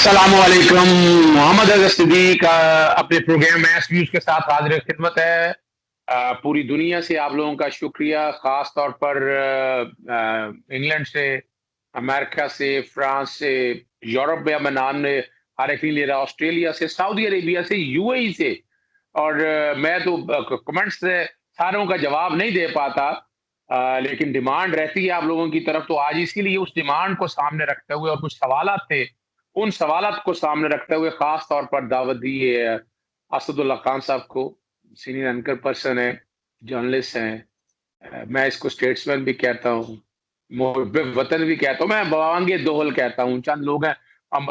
अस्सलामुअलैकुम। मोहम्मद अज़हर सिद्दीक अपने programme match views के साथ हाजिर खिदमत है। पूरी दुनिया से आप लोगों का शुक्रिया, खास तौर पर इंग्लैंड से, अमेरिका से, फ्रांस से, यूरोप में मैं नाम ने हर एक नहीं ले रहा, ऑस्ट्रेलिया से, सऊदी अरेबिया से, यूएई से। और मैं तो कमेंट्स से सारों का जवाब नहीं दे पाता, लेकिन डिमांड रहती है आप लोगों की तरफ, तो आज इसीलिए उस डिमांड को सामने रखते हुए और कुछ सवालात थे, उन सवालात को सामने रखते हुए खास तौर पर दावत दी है असदुल्ला खान साहब को। सीनियर एंकर पर्सन है, जर्नलिस्ट हैं। मैं इसको स्टेट्समैन भी कहता हूँ, मुहब्ब वतन भी कहता हूँ, मैं बवांगे दोहल कहता हूँ। चंद लोग हैं, हम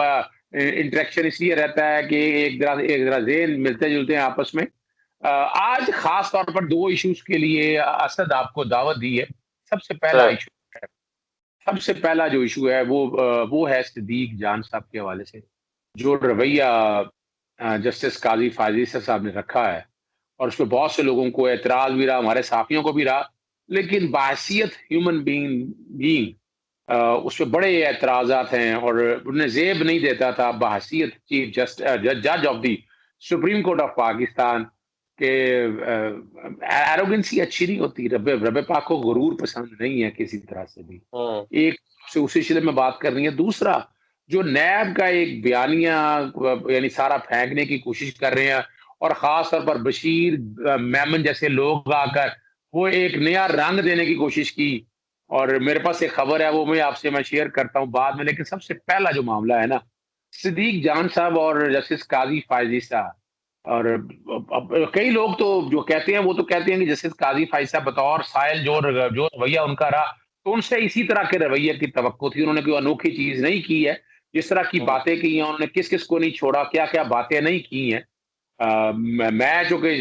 इंटरेक्शन इसलिए रहता है कि एक जरा ज़हन मिलते-जुलते हैं आपस में। आज खास तौर पर 2 इश्यूज़ के लिए असद आपको दावत दी है। सबसे पहला सर। इश्यू है सबसे पहला जो इश्यू है वो है सिद्दीक जान साहब के हवाले से। जो रवैया जस्टिस काज़ी फ़ाज़ी साहब ने रखा है, और उसपे बहुत से लोगों को एतराज़ भी रहा, हमारे साथियों को भी रहा, लेकिन बहैसियत ह्यूमन बीइंग उसपे बड़े एतराज़ात हैं, और उन्हें ज़ेब नहीं देता था बहैसियत चीफ जज of the supreme court of Pakistan के। एरोगेंसी अच्छी नहीं होती, रब रब पाक को गुरूर पसंद नहीं है किसी तरह से भी। हुँ। एक से उस सिलसिले में बात करनी है। दूसरा, जो नैब का एक बयानिया यानी सारा फेंकने की कोशिश कर रहे हैं, और ख़ास तौर पर बशीर मेमन जैसे लोग आकर वो एक नया रंग देने की कोशिश की, और मेरे पास एक खबर है, वो मैं शेयर करता हूँ बाद में। लेकिन सबसे पहला जो मामला है ना, सिद्दीक जान साहब और जस्टिस काज़ी फ़ायज़ी साहब, और अब कई लोग तो जो कहते हैं, वो तो कहते हैं कि जस्टिस काज़ी फ़ायज़ी साहब बतौर साइल जो रवैया उनका रहा, तो उनसे इसी तरह के रवैये की तवक्को थी। उन्होंने कोई अनोखी चीज़ नहीं की है। जिस तरह की हुँ। बातें की हैं उन्होंने, किस-किस को नहीं छोड़ा, क्या-क्या बातें नहीं की हैं। मैं जो कि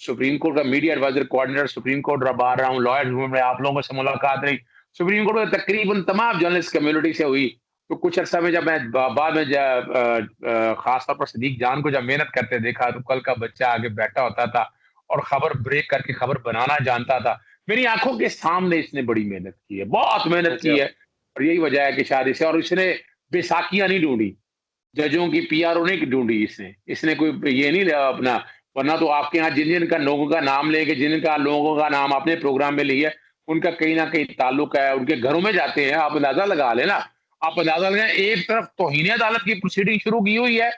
सुप्रीम कोर्ट का media adviser coordinator supreme court रहा हूँ, लॉयर्स रूम में आप लोगों से मुलाकात रही। सुप्रीम कोर्ट में तकरीबन तमाम जर्नलिस्ट कम्युनिटी से हुई। तो कुछ अर्सा में जब मैं बाद में ख़ास तौर पर सिद्दीक जान को जब मेहनत करते देखा, तो कल का बच्चा आगे बैठा होता था और खबर ब्रेक करके खबर बनाना जानता था। मेरी आँखों के सामने इसने बड़ी मेहनत की है, बहुत मेहनत की अच्छा। है, और यही वजह है कि शायद इसे, और इसने बैसाखियाँ नहीं ढूँढी। जजों की पीआरओ नहीं ढूँढी इसने। इसने कोई ये नहीं अपना, वरना तो आपके यहाँ जिन-जिन का लोगों का नाम लेके, जिनका लोगों का नाम अपने प्रोग्राम में लिया, उनका कहीं न कहीं ताल्लुक है, उनके घरों में जाते हैं, आप अंदाज़ा लगा लें ना। आप अंदाज़ा लगाएँ, एक तरफ तौहीन अदालत की प्रोसीडिंग शुरू की हुई है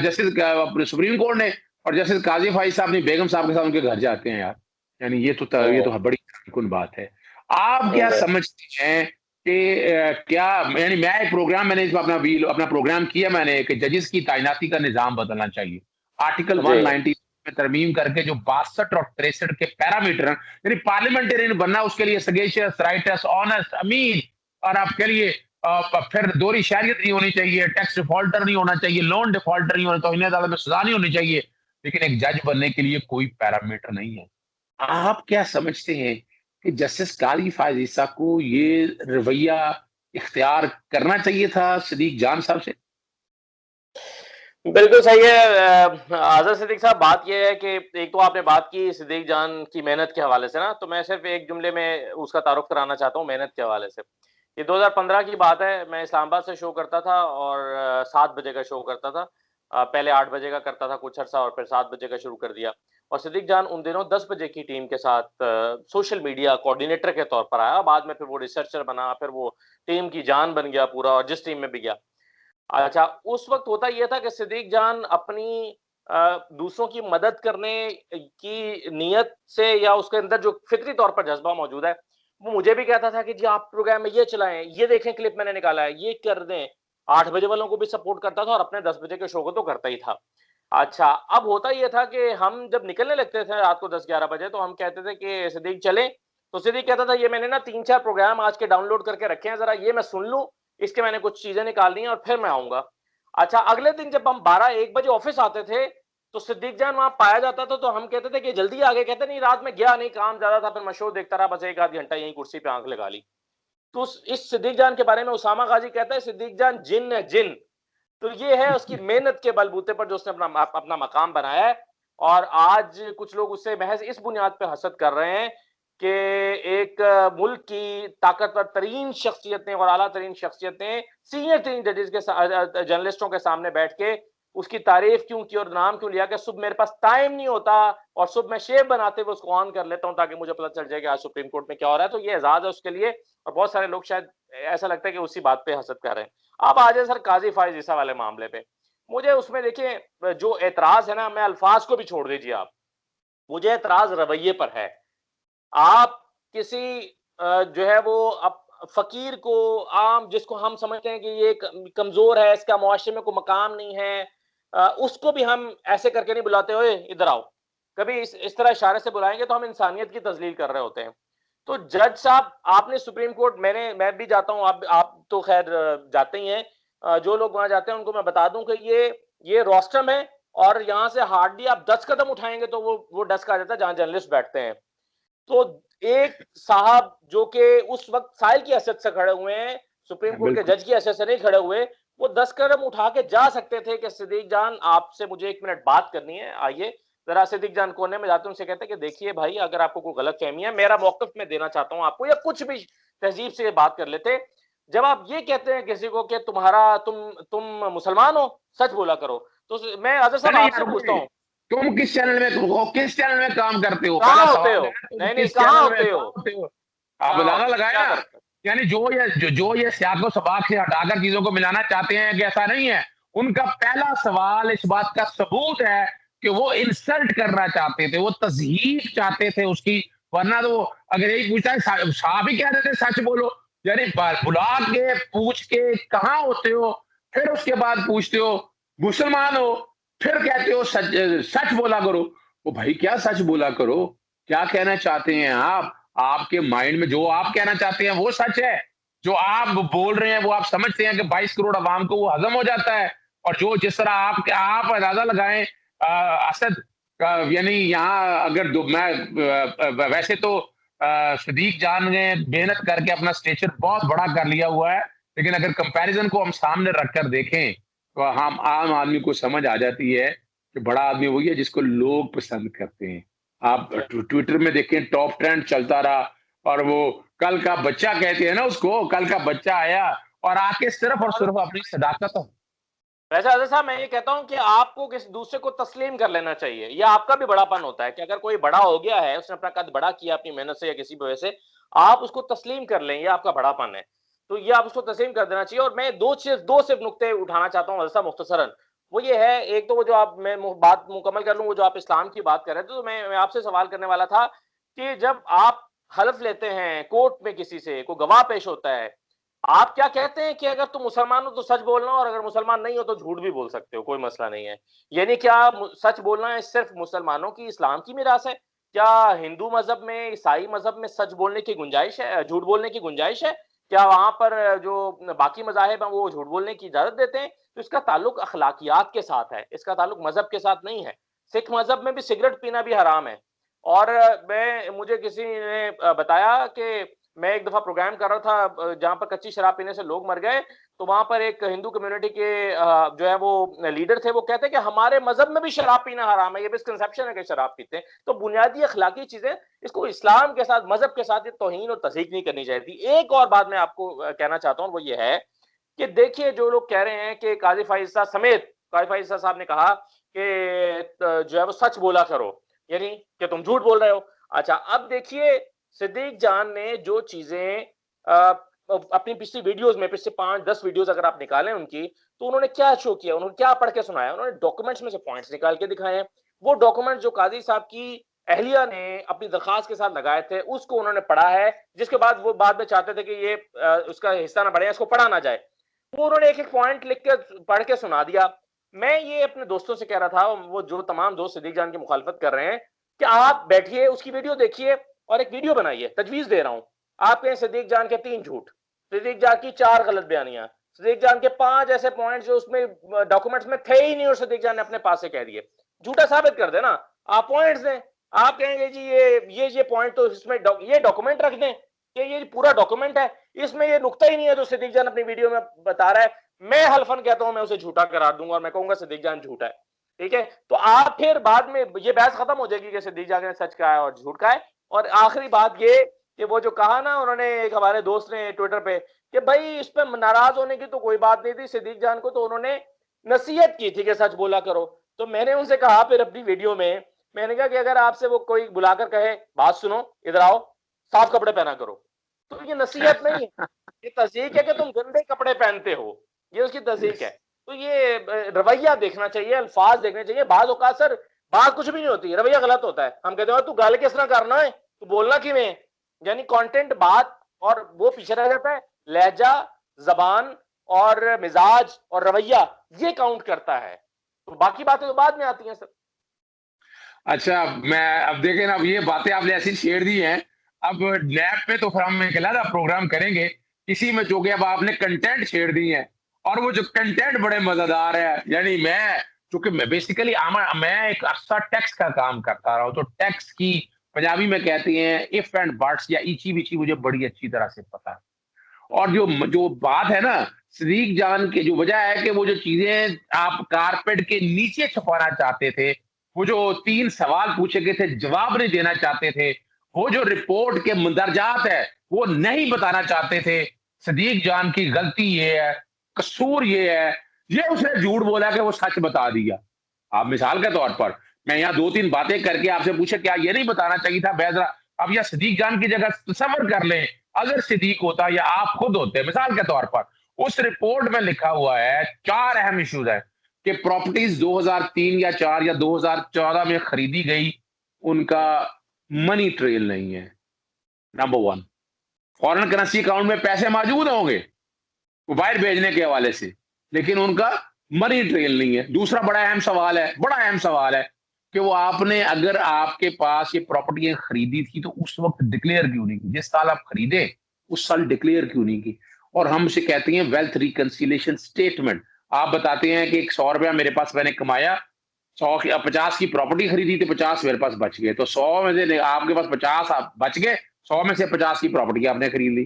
जस्टिस अपने सुप्रीम कोर्ट ने, और जस्टिस काज़ी फ़ाइज़ साहब अपनी बेगम साहब के साथ उनके घर जाते हैं यार। यानी ये हुँ। तो बड़ी कुन बात है। आप क्या राइट। समझते हैं कि क्या, यानी मैं एक प्रोग्राम, मैंने इस अपना प्रोग्राम किया मैंने, कि जजेस की तैनाती का निज़ाम बदलना चाहिए। आर्टिकल जी। 190 में तरमीम करके जो 62 और 63 के पैरामीटर हैं, यानी पार्लियामेंटेरियन बनना, उसके लिए सगेशियस, राइटस, ऑनेस्ट, अमीन, और आपके लिए फिर दोहरी शहरियत नहीं होनी चाहिए, टैक्स डिफॉल्टर नहीं होना चाहिए, लोन डिफॉल्टर नहीं होना, तौहीन अदालत में सज़ा नहीं होनी चाहिए। लेकिन एक जज बनने के लिए कोई पैरामीटर नहीं है। आप क्या समझते हैं कि जस्टिस काली फ़ाज़ ईसा को ये रवैया इख्तियार करना चाहिए था सिद्दीक जान साहब से? बिल्कुल सही है। आज़ाद सिद्दीक साहब, बात ये है कि एक तो आपने बात की सिद्दीक जान की मेहनत के हवाले से ना, तो मैं सिर्फ़ एक जुमले में उसका तारुफ़ कराना चाहता हूँ मेहनत के हवाले से। ये 2015 की बात है, मैं इस्लामाबाद से शो करता था और 7 बजे का शो करता था। पहले 8 बजे का करता था कुछ अरसा और फिर 7 बजे का शुरू कर दिया। और सिद्दीक जान उन दिनों 10 बजे की टीम के साथ सोशल मीडिया कोऑर्डिनेटर के तौर पर आया, बाद में फिर वो रिसर्चर बना, फिर वो टीम की जान बन गया पूरा, और जिस टीम में भी गया। अच्छा, उस वक़्त होता ये था कि सिद्दीक जान अपनी दूसरों की मदद करने की नियत से, या उसके अंदर जो फ़ितरी तौर पर जज़्बा मौजूद है, वो मुझे भी कहता था कि जी आप प्रोग्राम में ये चलाएँ, ये देखें क्लिप मैंने निकाला है, ये कर दें। 8 बजे वालों को भी सपोर्ट करता था और अपने 10 बजे के शो को तो करता ही था। अच्छा, अब होता ये था कि हम जब निकलने लगते थे रात को 10-11 बजे, तो हम कहते थे कि सिद्दीक चलें? तो सिद्दीक कहता था ये मैंने ना 3-4 प्रोग्राम आज के डाउनलोड करके रखे हैं, ज़रा ये मैं सुन लूँ, इसके मैंने कुछ चीज़ें निकालनी है और फिर मैं आऊँगा। अच्छा, अगले दिन जब हम 12-1 बजे ऑफ़िस आते थे, तो सिद्दीक जान वहाँ पाया जाता था, तो हम कहते थे कि जल्दी आ गए? कहते नहीं, रात में गया नहीं, काम ज़्यादा था, फिर मैं शो देखता रहा, बस 1 आध घंटा यहीं कुर्सी पे आँख लगा ली। तो उस इस सिद्दीक जान के बारे में उसामा गाज़ी कहता है, सिद्दीक जान जिन्न है, जिन्न। तो ये है उसकी मेहनत के बलबूते पर जो उसने अपना मकाम बनाया है। और आज कुछ लोग उससे महज़ इस बुनियाद पे हसद कर रहे हैं कि एक मुल्क की ताकतवर तरीन शख्सियतें और आला तरीन शख्सियतें सीनियर तरीन जजेस के जर्नलिस्टों के सामने बैठ के उसकी तारीफ क्यों की और नाम क्यों लिया कि सुबह मेरे पास टाइम नहीं होता और सुबह मैं शेव बनाते हुए उसको ऑन कर लेता हूं ताकि मुझे पता चल जाए कि आज सुप्रीम कोर्ट में क्या हो रहा है। तो ये एजाज है उसके लिए, और बहुत सारे लोग शायद ऐसा लगता है कि उसी बात पे हसद कर रहे हैं। अब आ जाए सर काजी फाइज ईसा वाले मामले पे। मुझे उसमें देखिए जो एतराज है ना, मैं अल्फाज को भी छोड़ दीजिए आप, मुझे एतराज रवैये पर है। आप किसी जो है वो फकीर को, आम जिसको हम समझते हैं कि ये कमजोर है, इसका मुआशरे में कोई मकाम नहीं है, उसको भी हम ऐसे करके नहीं बुलाते, ओए इधर आओ। कभी इस तरह इशारे से बुलाएंगे तो हम इंसानियत की तजलील कर रहे होते हैं। तो जज साहब, आपने सुप्रीम कोर्ट, मैं भी जाता हूं, आप तो खैर जाते ही हैं, जो लोग वहां जाते हैं उनको मैं बता दूं कि ये रोस्टम है, और यहां से हार्डली आप 10 कदम उठाएंगे तो वो डेस्क आ जाता है जहां जर्नलिस्ट बैठते हैं। तो एक साहब जो कि उस वक्त साहिल की हैसियत से खड़े हुए हैं, सुप्रीम कोर्ट के बिल्कुल। जज की हैसियत से नहीं खड़े हुए, वो 10 कदम उठा के जा सकते थे कि सिद्दीक जान आपसे मुझे 1 मिनट बात करनी है, आइए जरा। सिद्दीक जान कोने में जाते हैं, उनसे कहते हैं कि देखिए भाई, अगर आपको कोई गलत फहमी है, मेरा मौकफ मैं देना चाहता हूं आपको, या कुछ भी तहजीब से बात कर लेते। जब आप ये कहते हैं किसी को कि तुम मुसलमान हो, सच बोला करो, तो मैं आजम साहब नहीं आपसे यार, पूछता हूँ, किस चैनल में काम करते हो? पहला कहाँ होते हो? सवाल है, तुम नहीं नहीं, किस कहाँ चैनल में होते हो? कहाँ होते हो? आप कहाँ अंदाजा होते हो? लगाए क्या ना। करते हो? यानी जो ये सियाको सबाक से हटाकर चीजों को मिलाना चाहते हैं कि ऐसा नहीं है। उनका पहला सवाल इस बात का सबूत है कि वो इंसल्ट करना चाहते थे, वो तज़हीक चाहते थे उसकी। वरना तो अगर यही पूछता है, साहब ही कह देते सच बोलो। यानी बुला के पूछ के कहाँ होते हो, फिर उसके बाद पूछते हो मुसलमान हो, फिर कहते हो सच सच बोला करो। वो भाई क्या सच बोला करो? क्या कहना चाहते हैं आप? आपके माइंड में जो आप कहना चाहते हैं वो सच है। जो आप बोल रहे हैं वो आप समझते हैं कि 22 करोड़ अवाम को वो हजम हो जाता है। और जो जिस तरह आप अंदाजा लगाएं, असद यानी यहाँ अगर मैं वैसे तो सदीक जान ने मेहनत करके अपना स्टेचर बहुत बड़ा कर लिया हुआ है, लेकिन अगर कंपैरिजन को हम सामने रखकर देखें तो हम आम आदमी को समझ आ जाती है कि बड़ा आदमी वही है जिसको लोग पसंद करते हैं। आप अच्छा, ट्विटर में देखें, टॉप ट्रेंड चलता रहा, और वो कल का बच्चा कहते हैं ना उसको, कल का बच्चा आया और आके सिर्फ और सिर्फ अपनी सदाकत। वैसे आज़ाद साहब, मैं ये कहता हूँ कि आपको किसी दूसरे को तस्लीम कर लेना चाहिए। ये आपका भी बड़ापन होता है कि अगर कोई बड़ा हो गया है, उसने अपना कद बड़ा किया अपनी मेहनत से या किसी भी वजह से, आप उसको तस्लीम कर लें, ये आपका बड़ापन है। तो ये आप उसको तस्लीम कर देना चाहिए। और मैं दो सिर्फ नुक्ते उठाना चाहता हूँ आज़ाद साहब, मुख्तसरन। वो ये है, एक तो वो जो आप, मैं बात मुकम्मल कर लूँ, वो जो आप इस्लाम की बात कर रहे थे, तो मैं आपसे सवाल करने वाला था कि जब आप हलफ लेते हैं कोर्ट में, किसी से कोई गवाह पेश होता है, आप क्या कहते हैं कि अगर तुम मुसलमान हो तो सच बोलना, और अगर मुसलमान नहीं हो तो झूठ भी बोल सकते हो, कोई मसला नहीं है। यानी क्या सच बोलना है सिर्फ मुसलमानों की, इस्लाम की मीरास है? क्या हिंदू मजहब में, ईसाई मजहब में सच बोलने की गुंजाइश है, झूठ बोलने की गुंजाइश है? क्या वहां पर जो बाकी मजाहिब हैं वो झूठ बोलने की इजाजत देते हैं? तो इसका ताल्लुक अखलाकियात के साथ है, इसका ताल्लुक मजहब के साथ नहीं है। सिख मजहब में भी सिगरेट पीना भी हराम है। और मुझे किसी ने बताया कि मैं एक दफा प्रोग्राम कर रहा था जहां पर कच्ची शराब पीने से लोग मर गए, तो वहां पर एक हिंदू कम्युनिटी के जो है वो लीडर थे, वो कहते हैं कि हमारे मजहब में भी शराब पीना हराम है, ये मिसकंसेप्शन है कि शराब पीते हैं। तो बुनियादी अखलाकी चीजें, इसको इस्लाम के साथ, मजहब के साथ ये तौहीन और तज़हीक नहीं करनी चाहिए थी। एक और बात मैं आपको कहना चाहता हूँ, वो ये है कि देखिए, जो लोग कह रहे हैं कि काजी फाइज साहब समेत, काजी फाइज साहब ने कहा कि जो है वो सच बोला करो, यानी कि तुम झूठ बोल रहे हो। अच्छा, अब देखिए, सिद्दीक जान ने जो चीजें अपनी पिछली वीडियोस में, पिछले 5-10 वीडियोस अगर आप निकालें उनकी, तो उन्होंने क्या शो किया, उन्होंने क्या पढ़ के सुनाया? उन्होंने डॉक्यूमेंट्स में से पॉइंट्स निकाल के दिखाए हैं। वो डॉक्यूमेंट जो काजी साहब की अहलिया ने अपनी दरखास्त के साथ लगाए थे, उसको उन्होंने पढ़ा है, जिसके बाद वो बाद में चाहते थे कि ये उसका हिस्सा ना बढ़े, इसको पढ़ा ना जाए। वो उन्होंने एक एक पॉइंट लिख के पढ़ के सुना दिया। मैं ये अपने दोस्तों से कह रहा था, वो जो तमाम दोस्त सिद्दीक जान की मुखालफत कर रहे हैं, कि आप बैठिए, उसकी वीडियो देखिए और एक वीडियो बनाइए। तजवीज दे रहा हूं, आप कहें सिद्दीक जान के 3 झूठ, सिद्दीक जान की 4 गलत बयानियां, सिद्दीक जान के 5 ऐसे पॉइंट जो उसमें डॉक्यूमेंट्स में थे ही नहीं और सिद्दीक जान ने अपने पास से कह दिए। झूठा साबित कर देना, आप पॉइंट्स दें। आप कहेंगे जी ये पॉइंट तो इसमें ये डॉक्यूमेंट रख दें, ये पूरा डॉक्यूमेंट है, इसमें ये नुक्ता ही नहीं है जो सिद्दीक जान अपनी वीडियो में बता रहा है। मैं हल्फन कहता हूं, मैं उसे झूठा करार दूंगा और मैं कहूंगा सिद्दीक जान झूठा है। ठीक है, तो आप फिर बाद में ये बहस खत्म हो जाएगी कि सिद्दीक जान ने सच कहा है और झूठ कहा है। और आखिरी बात ये कि वो जो कहा ना उन्होंने, एक हमारे दोस्त ने ट्विटर पे, कि भाई इस पे नाराज होने की तो कोई बात नहीं थी, सिद्दीक जान को तो उन्होंने नसीहत की थी कि सच बोला करो। तो मैंने उनसे कहा फिर अपनी वीडियो में, मैंने कहा कि अगर आपसे वो कोई बुलाकर कहे बात सुनो इधर आओ, साफ कपड़े पहना करो, तो ये नसीहत नहीं है, ये तज़ीक है कि तुम गंदे कपड़े पहनते हो, ये उसकी तज़ीक है। तो ये रवैया देखना चाहिए, अल्फाज देखने चाहिए। बाज औकात सर बात कुछ भी नहीं होती, रवैया गलत होता है। हम कहते हैं तू गल किस तरह करना है, तू बोलना किवें है, यानी कंटेंट बात और वो पीछे रह जाता है। लहजा, जबान और मिजाज और रवैया ये काउंट करता है, तो बाकी बातें तो बाद में आती हैं सर। अच्छा, मैं अब देखें ना, अब ये बातें आपने ऐसी छेड़ दी हैं, अब नैप पे तो फिर हम एक अलग प्रोग्राम करेंगे इसी में, जो कि अब आपने कंटेंट छेड़ दी है, और वो जो कंटेंट बड़े मजेदार है। यानी मैं, चूंकि मैं बेसिकली मैं एक अर्सा टेक्स्ट का काम करता रहा हूँ, तो टेक्स्ट की पंजाबी में कहते हैं इफ एंड बट्स या इची बिची, मुझे बड़ी अच्छी तरह से पता है। और जो जो बात है ना, सदीक जान की जो वजह है कि वो जो चीजें आप कारपेट के नीचे छुपाना चाहते थे, वो जो 3 सवाल पूछे गए थे जवाब नहीं देना चाहते थे, वो जो रिपोर्ट के मंदरजात है वो नहीं बताना चाहते थे, सदीक जान की गलती ये है, कसूर ये है, ये उसने झूठ बोला कि वो सच बता दिया। आप मिसाल के तौर पर, मैं यहाँ 2-3 बातें करके आपसे पूछे क्या ये नहीं बताना चाहिए था बेजरा, अब या सदीक जान की जगह तसव्वुर कर लें, अगर सिद्दीक होता या आप खुद होते मिसाल के तौर पर, उस रिपोर्ट में लिखा हुआ है 4 अहम इश्यूज है कि प्रॉपर्टीज 2003 या 4 या 2014 में खरीदी गई, उनका मनी ट्रेल नहीं है। नंबर 1, फॉरेन करेंसी अकाउंट में पैसे मौजूद होंगे बाहर भेजने के हवाले से, लेकिन उनका मनी ट्रेल नहीं है। दूसरा बड़ा अहम सवाल है, बड़ा अहम सवाल है कि वो आपने, अगर आपके पास ये प्रॉपर्टियां खरीदी थी तो उस वक्त डिक्लेयर क्यों नहीं की? जिस साल आप खरीदे उस साल डिक्लेयर क्यों नहीं की? और हम उसे कहते हैं वेल्थ रिकंसिलिएशन स्टेटमेंट। आप बताते हैं कि 100 रुपया मेरे पास मैंने कमाया, 50 की प्रॉपर्टी खरीदी थी, 50 मेरे पास बच गए, तो 100 में से आपके पास 50 आप बच गए, 100 में से 50 की प्रॉपर्टी आपने खरीद ली।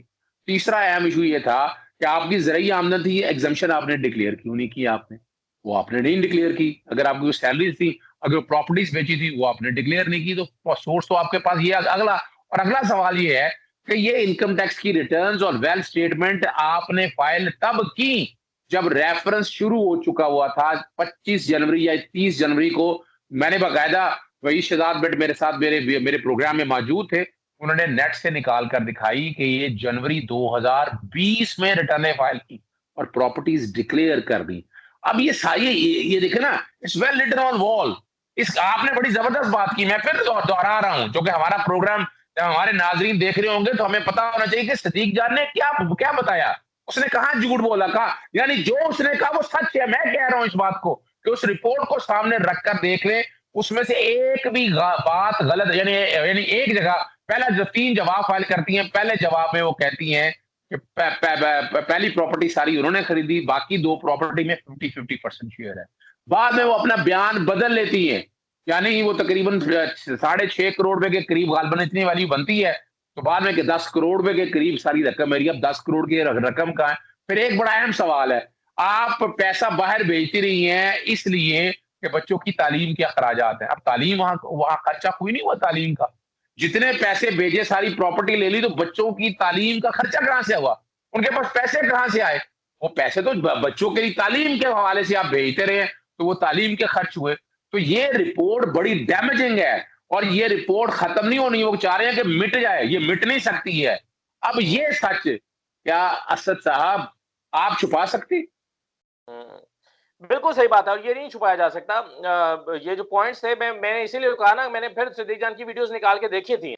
तीसरा अहम इशू ये था कि आपकी जरिए आमदन थी, एग्जम्पशन आपने डिक्लेयर क्यों नहीं की? आपने वो आपने नहीं डिक्लेयर की। अगर आपकी सैलरी थी, अगर प्रॉपर्टीज बेची थी, वो आपने डिक्लेयर नहीं की, तो सोर्स तो आपके पास ये अगला। और अगला सवाल ये है कि ये इनकम टैक्स की रिटर्न्स और वेल्थ स्टेटमेंट आपने फाइल तब की जब रेफरेंस शुरू हो चुका हुआ था। 25 जनवरी या 30 जनवरी को मैंने बाकायदा, वही शहजाद बेट मेरे साथ मेरे मेरे प्रोग्राम में मौजूद थे, उन्होंने नेट से निकाल कर दिखाई कि ये जनवरी 2020 में रिटर्न फाइल की और प्रॉपर्टीज डिक्लेयर कर दी। अब ये सारी ये देखे ना, it's well written on wall. इस आपने बड़ी जबरदस्त बात की, मैं फिर दोहरा रहा हूं, क्योंकि हमारा प्रोग्राम जब हमारे नाजरीन देख रहे होंगे तो हमें पता होना चाहिए कि सदीक जान ने क्या क्या बताया, उसने कहा झूठ बोला, कहा यानी जो उसने कहा वो सच है। मैं कह रहा हूं इस बात को कि उस रिपोर्ट को सामने रखकर देख लें, उसमें से एक भी बात गलत, यानी यानी एक जगह, पहला जो 3 जवाब फाइल करती हैं, पहले जवाब में वो कहती हैं कि पहली प्रॉपर्टी सारी उन्होंने खरीदी, बाकी 2 प्रॉपर्टी में 50-50% शेयर है। बाद में वो अपना बयान बदल लेती हैं, यानी वो तकरीबन 6.5 करोड़ रुपए के करीब गालबन इतनी वाली बनती है, तो बाद में 10 करोड़ रुपए के करीब सारी रकम मेरी, अब 10 करोड़ की रकम का है। फिर एक बड़ा अहम सवाल है, आप पैसा बाहर भेजती रही हैं इसलिए कि बच्चों की तालीम के अखराजात हैं। अब तालीम वहां वहां खर्चा कोई नहीं हुआ तालीम का, जितने पैसे भेजे सारी प्रॉपर्टी ले ली, तो बच्चों की तालीम का खर्चा कहां से हुआ? उनके पास पैसे कहां से आए? वो पैसे तो बच्चों के तालीम के हवाले से आप भेजते रहे, तो वो तालीम के खर्च हुए। तो ये रिपोर्ट बड़ी डैमेजिंग है और ये रिपोर्ट खत्म नहीं होनी, वो चाह रहे हैं कि मिट जाए, ये मिट नहीं सकती है। अब ये सच क्या असद साहब आप छुपा सकती? बिल्कुल सही बात है और ये नहीं छुपाया जा सकता। ये जो पॉइंट्स थे मैंने इसीलिए कहा ना, मैंने फिर सिद्दीक जान की वीडियोस निकाल के देखी थी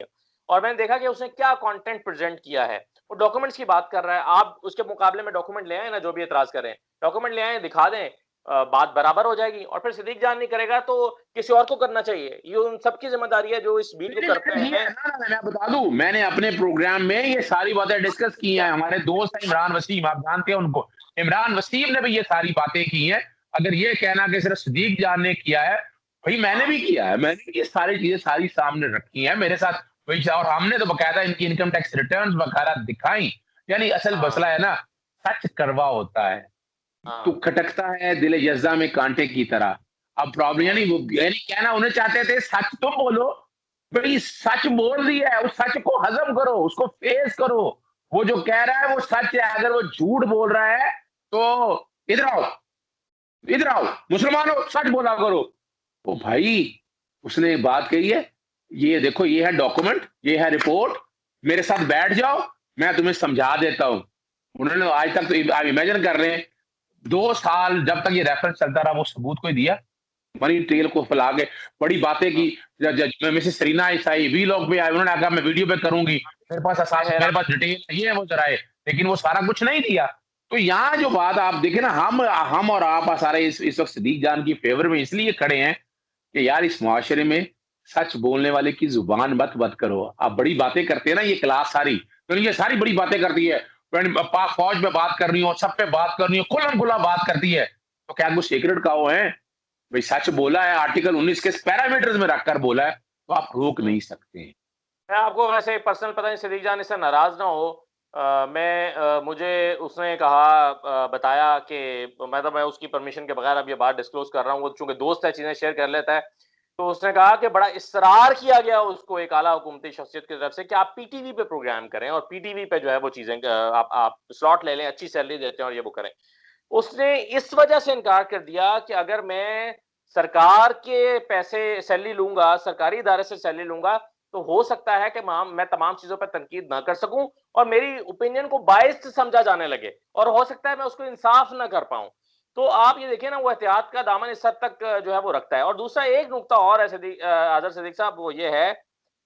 और मैंने देखा कि उसने क्या कंटेंट प्रेजेंट किया है। वो डॉक्यूमेंट्स की बात कर रहा है, आप उसके मुकाबले में डॉक्यूमेंट ले आए ना, जो भी एतराज करें डॉक्यूमेंट ले आए, दिखा दें, बात बराबर हो जाएगी। और फिर सिद्दीक जान नहीं करेगा तो किसी और को करना चाहिए, ये उन सबकी जिम्मेदारी है जो इस बीट को करते हैं। मैं बता दूं, मैंने अपने प्रोग्राम में ये सारी बातें डिस्कस की हैं। हमारे दोस्त हैं इमरान वसीम, आप जानते हैं उनको, इमरान वसीम ने भी ये सारी बातें की हैं। अगर ये कहना कि सिर्फ सदीक जान ने किया है, भाई मैंने भी किया है, मैंने ये सारी चीजें सारी सामने रखी हैं मेरे साथ वही, और हमने तो बकायदा इनकी इनकम टैक्स रिटर्न्स वगैरह दिखाई। यानी असल मसला है ना, सच करवा होता है, तो खटकता है दिल यज्जा में कांटे की तरह। अब प्रॉब्लम यानी वो, यानी कहना उन्हें चाहते थे सच तुम बोलो, भाई सच बोल दिया है, उस सच को हजम करो, उसको फेस करो। वो जो कह रहा है वो सच है, अगर वो झूठ बोल रहा है तो इधर आओ, इधर आओ, मुसलमान हो, सच बोला करो। ओ भाई, उसने एक बात कही है, ये देखो, ये है डॉक्यूमेंट, ये है रिपोर्ट, मेरे साथ बैठ जाओ, मैं तुम्हें समझा देता हूँ। उन्होंने आज तक तो आप इमेजिन कर रहे हैं, 2 साल जब तक ये रेफरेंस चलता रहा, वो सबूत कोई दिया? मनी ट्रेल को फैला के बड़ी बातें की। मिसेस सरीना ईसाई वी लॉग पे आए, उन्होंने कहा मैं वीडियो पे करूंगी, मेरे पास मेरे पास डिटेल ये है वो जराए, लेकिन वो सारा कुछ नहीं दिया। तो यहाँ जो बात आप देखें ना, हम और आप सारे इस वक्त सदीक जान की फेवर में इसलिए खड़े हैं कि यार इस मुआशरे में सच बोलने वाले की जुबान मत बंद करो। आप बड़ी बातें करते हैं ना, ये क्लास सारी, तो ये सारी बड़ी बातें करती है, पाक फौज में बात करनी हो, सब पे बात करनी हो, खुल्लम खुल्ला बात करती है। तो क्या वो सीक्रेट काओ है? भाई सच बोला है, आर्टिकल 19 के पैरामीटर्स में रखकर बोला है, तो आप रोक नहीं सकते। मैं आपको वैसे पर्सनल पता नहीं सिद्दीक जान इससे नाराज ना हो, मुझे उसने कहा, बताया कि मैं उसकी परमिशन के बगैर अब ये बात डिस्क्लोज कर रहा हूँ, वो चूंकि दोस्त है चीजें शेयर कर लेता है। तो उसने कहा कि बड़ा इसरार किया गया उसको एक आला हुकूमती शख्सियत की तरफ से कि आप पीटीवी पे प्रोग्राम करें और पीटीवी पे जो है वो चीजें आप स्लॉट ले लें, अच्छी सैलरी देते हैं और ये वो करें। उसने इस वजह से इनकार कर दिया कि अगर मैं सरकार के पैसे सैलरी लूंगा, सरकारी इदारे से सैलरी लूंगा, तो हो सकता है कि मैं तमाम चीजों पर तनकीद ना कर सकूं और मेरी ओपिनियन को बायस्ड समझा जाने लगे और हो सकता है मैं उसको इंसाफ ना कर पाऊं। तो आप ये देखिए ना, वो एहतियात का दामन इस हद तक जो है वो रखता है। और दूसरा एक नुकता और है आजर सिद्दीक साहब, वो ये है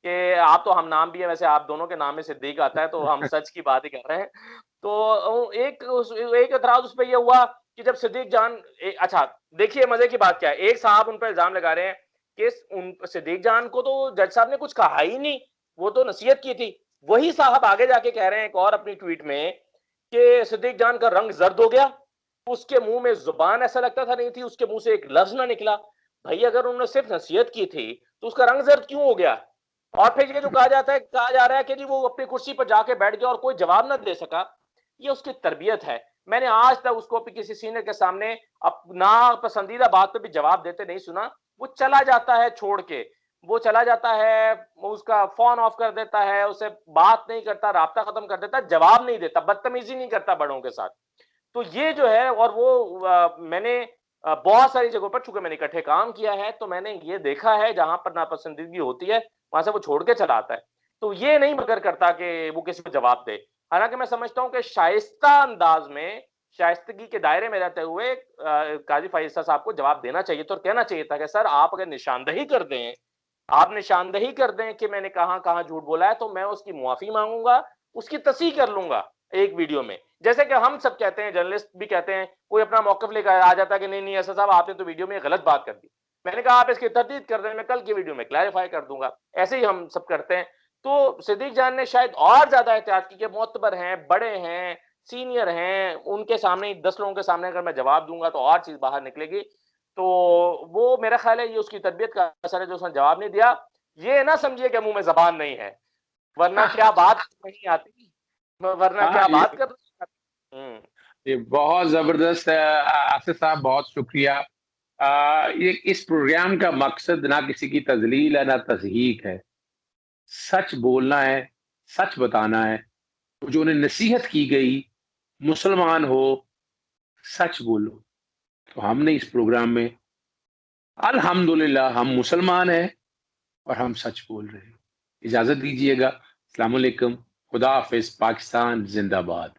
कि आप तो हम नाम भी है, वैसे आप दोनों के नाम में सिद्दीक आता है, तो हम सच की बात ही कर रहे हैं। तो एक एतराज उस पर यह हुआ कि जब सिद्दीक जान अच्छा, देखिए मजे की बात क्या है, एक साहब उन पर इल्जाम लगा रहे हैं कि उन सिद्दीक जान को तो जज साहब ने कुछ कहा ही नहीं, वो तो नसीहत की थी। वही साहब आगे जाके कह रहे हैं एक और अपनी ट्वीट में कि सिद्दीक जान का रंग जर्द हो गया, उसके मुंह में जुबान ऐसा लगता था नहीं थी, उसके मुंह से एक लफ्ज ना निकला। भाई अगर उन्होंने सिर्फ नसीहत की थी तो उसका रंग जर्द क्यों हो गया? और फिर ये जो कहा जा रहा है कि जी वो अपनी कुर्सी पर जाके बैठ गया और कोई जवाब ना दे सका, ये उसकी तरबियत है। मैंने आज तक उसको किसी सीनियर के सामने अपना पसंदीदा बात पे भी जवाब देते नहीं सुना। वो चला जाता है छोड़ के, वो चला जाता है, वो उसका फोन ऑफ कर देता है, उसे बात नहीं करता, राब्ता खत्म कर देता, जवाब नहीं देता, बदतमीजी नहीं करता बड़ों के साथ। तो ये जो है, और वो मैंने बहुत सारी जगहों पर, चूंकि मैंने इकट्ठे काम किया है, तो मैंने ये देखा है जहां पर नापसंदीदगी होती है वहां से वो छोड़ के चला आता है। तो ये नहीं मगर करता कि वो किसी को जवाब दे। हालांकि मैं समझता हूं कि शाइस्ता अंदाज में, शाइस्तगी के दायरे में रहते हुए काजी फाइजा साहब को जवाब देना चाहिए तो, और कहना चाहिए था कि सर आप अगर निशानदही कर दें, आप निशानदही कर दें कि मैंने कहां कहां झूठ बोला है, तो मैं उसकी मुआफी मांगूंगा, उसकी तस्हीह कर लूंगा एक वीडियो में। जैसे कि हम सब कहते हैं, जर्नलिस्ट भी कहते हैं, कोई अपना मौकफ लेकर आ जाता है कि नहीं नहीं ऐसा साहब आपने तो वीडियो में गलत बात कर दी, मैंने कहा आप इसकी तरदीद कर दें, मैं कल की वीडियो में क्लैरिफाई कर दूंगा। ऐसे ही हम सब करते हैं। तो सिद्दीक जान ने शायद और ज्यादा एहतियात की कि मोतबर हैं, बड़े हैं, सीनियर हैं, उनके सामने 10 लोगों के सामने अगर मैं जवाब दूंगा तो और चीज बाहर निकलेगी। तो वो मेरा ख्याल है ये उसकी तरबियत का असर है जो उसने जवाब नहीं दिया। ये ना समझिए कि मुंह में जबान नहीं है, वरना क्या बात नहीं आती, वरना हाँ, क्या बात कर रहे हैं। ये बहुत जबरदस्त है आसिफ साहब, बहुत शुक्रिया। ये इस प्रोग्राम का मकसद ना किसी की तजलील है ना तजहीक है, सच बोलना है, सच बताना है। तो जो उन्हें नसीहत की गई, मुसलमान हो, सच बोलो। तो हमने इस प्रोग्राम में अल्हम्दुलिल्लाह हम मुसलमान हैं और हम सच बोल रहे हैं। इजाजत दीजिएगा। अस्सलाम वालेकुम, खुदा हाफिज, पाकिस्तान जिंदाबाद।